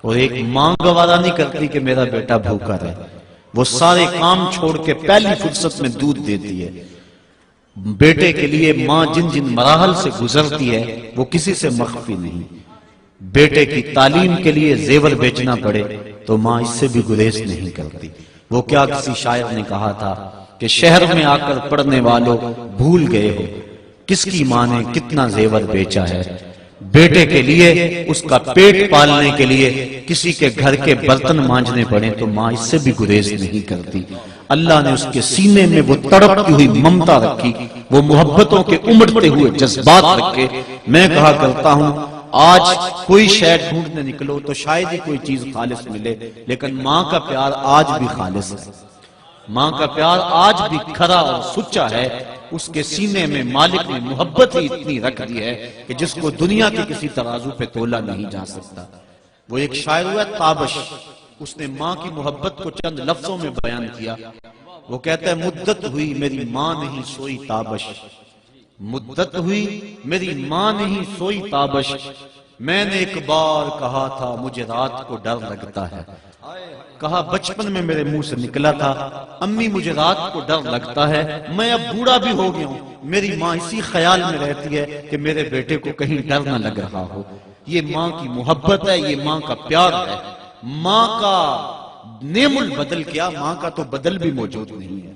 اور ایک ماں گوارا نہیں کرتی کہ میرا بیٹا بھوکا رہے، وہ سارے کام چھوڑ کے پہلی فرصت میں دودھ دیتی ہے۔ بیٹے کے لیے ماں جن جن مراحل سے گزرتی ہے وہ کسی سے مخفی نہیں۔ بیٹے کی تعلیم کے لیے زیور بیچنا پڑے تو ماں اس سے بھی گریز نہیں کرتی۔ وہ کیا کسی شاعر نے کہا تھا کہ شہر میں آ کر پڑھنے والوں بھول گئے ہو کس کی ماں نے کتنا زیور بیچا ہے۔ بیٹے کے لیے، اس کا پیٹ پالنے کے لیے کسی کے گھر کے برتن مانجنے پڑے تو ماں اس سے بھی گریز نہیں کرتی۔ اللہ نے اس کے سینے میں وہ تڑپتی ہوئی ممتا رکھی، وہ محبتوں کے امڑتے ہوئے جذبات رکھے۔ میں کہا کرتا ہوں آج کوئی شے ڈھونڈنے نکلو تو شاید ہی کوئی چیز خالص ملے، لیکن ماں کا پیار آج بھی خالص ہے، ماں کا پیار آج بھی کھرا اور سچا ہے۔ اس کے سینے میں مالک نے محبت ہی اتنی رکھ دی ہے کہ جس کو دنیا کے کسی ترازو پہ تولا نہیں جا سکتا۔ وہ ایک شاعر ہوا تابش، اس نے ماں کی محبت کو چند لفظوں میں بیان کیا۔ وہ کہتا ہے مدت ہوئی میری ماں نہیں سوئی تابش، مدت ہوئی میری ماں نہیں سوئی تابش، میں نے ایک بار کہا تھا مجھے رات کو ڈر لگتا ہے۔ کہا بچپن میں میرے منہ سے نکلا تھا امی مجھے رات کو ڈر لگتا ہے، میں اب بوڑھا بھی ہو گیا ہوں، میری ماں اسی خیال میں رہتی ہے کہ میرے بیٹے کو کہیں ڈر نہ لگ رہا ہو۔ یہ ماں کی محبت ہے، یہ ماں کا پیار ہے۔ ماں کا نعم البدل کیا، ماں کا تو بدل بھی موجود نہیں ہے۔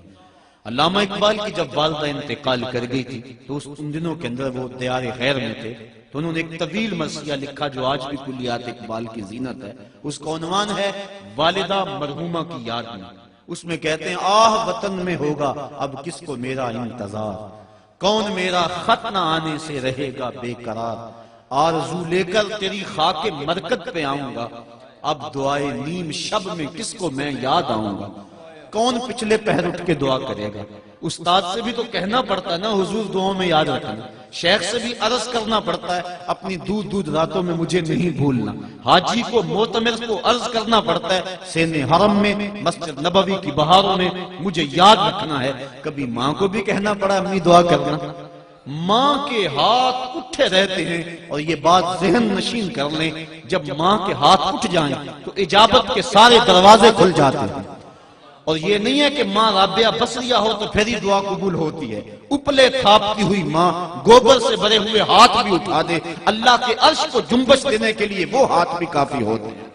علامہ اقبال کی جب والدہ انتقال کر گئی تھی تو ان دنوں کے اندر وہ دیار غیر میں تھے، تو انہوں نے ایک طویل مرثیہ لکھا جو آج بھی کلیات اقبال کی زینت ہے۔ اس کا عنوان ہے والدہ مرحومہ کی یاد میں۔ اس میں کہتے ہیں آہ وطن میں ہوگا اب کس کو میرا انتظار، کون میرا خط نہ آنے سے رہے گا بے قرار، آرزو لے کر تیری خاک مرکت پہ آؤں گا، اب دعائے نیم شب میں کس کو میں یاد آؤں گا، کون پچھلے پہر اٹھ کے دعا کرے گا۔ استاد سے بھی تو کہنا پڑتا ہے نا حضور دعاؤں میں یاد رکھنا، شیخ سے بھی عرض کرنا پڑتا ہے اپنی دودھ دودھ راتوں میں مجھے نہیں بھولنا، حاجی کو معتمر کو عرض کرنا پڑتا ہے سین حرم میں مسجد نبوی کی بہاروں میں مجھے یاد رکھنا ہے۔ کبھی ماں کو بھی کہنا پڑا امی دعا کرنا۔ ماں کے ہاتھ اٹھے رہتے ہیں، اور یہ بات ذہن نشین کر لیں جب ماں کے ہاتھ اٹھ جائیں تو اجابت کے سارے دروازے کھل جاتے ہیں۔ اور یہ نہیں ہے کہ ماں رابعہ بصریہ ہو تو پھر ہی دعا قبول ہوتی ہے، اپلے تھاپتی ہوئی ماں گوبر سے بھرے ہوئے ہاتھ بھی اٹھا دے، اللہ کے عرش کو جنبش دینے کے لیے وہ ہاتھ بھی کافی ہوتے ہیں۔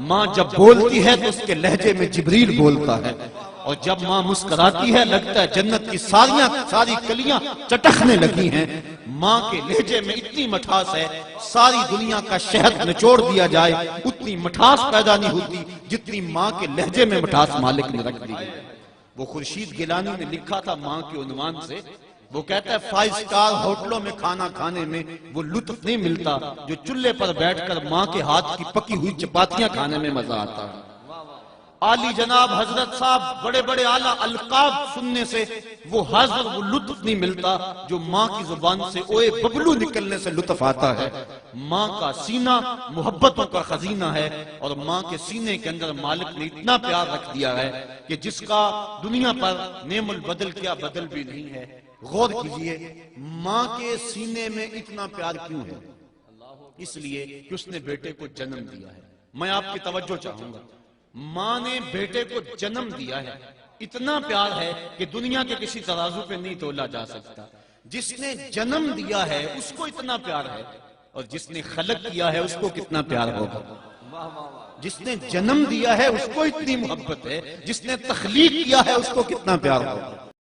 ماں جب بولتی ہے تو اس کے لہجے میں جبریل بولتا ہے، اور جب ماں مسکراتی ہے لگتا ہے جنت کی ساری کلیاں چٹکنے لگی ہیں۔ ماں کے لہجے میں اتنی مٹھاس ہے ساری دنیا کا شہد نچوڑ دیا جائے اتنی مٹھاس پیدا نہیں ہوتی جتنی ماں کے لہجے میں مٹھاس مالک نے رکھ دی۔ وہ خورشید گیلانی نے لکھا تھا ماں کے عنوان سے، وہ کہتا ہے 5 سٹار ہوٹلوں میں کھانا کھانے میں وہ لطف نہیں ملتا جو چولہے پر بیٹھ کر ماں کے ہاتھ کی پکی ہوئی چپاتیاں کھانے میں مزہ آتا ہے۔ عالی جناب حضرت صاحب بڑے بڑے اعلیٰ القاب سننے سے وہ حضر وہ لطف نہیں ملتا جو ماں کی زبان سے اوے ببلو نکلنے سے لطف آتا ہے۔ ماں کا سینہ محبتوں کا خزینہ ہے، اور ماں کے سینے کے اندر مالک نے اتنا پیار رکھ دیا ہے کہ جس کا دنیا پر نعم البدل کیا بدل بھی نہیں ہے۔ غور کیجئے ماں کے سینے میں اتنا پیار کیوں ہے؟ اس لیے کہ اس نے بیٹے کو جنم دیا ہے۔ میں آپ کی توجہ چاہوں گا، ماں نے بیٹے کو جنم دیا ہے، اتنا پیار ہے کہ دنیا کے کسی ترازو پہ نہیں تولا جا سکتا۔ جس نے جنم دیا ہے اس کو اتنا پیار ہے، اور جس نے خلق کیا ہے اس کو کتنا پیار ہوگا۔ جس نے جنم دیا ہے اس کو اتنی محبت ہے، جس نے تخلیق کیا ہے اس کو کتنا پیار ہوگا۔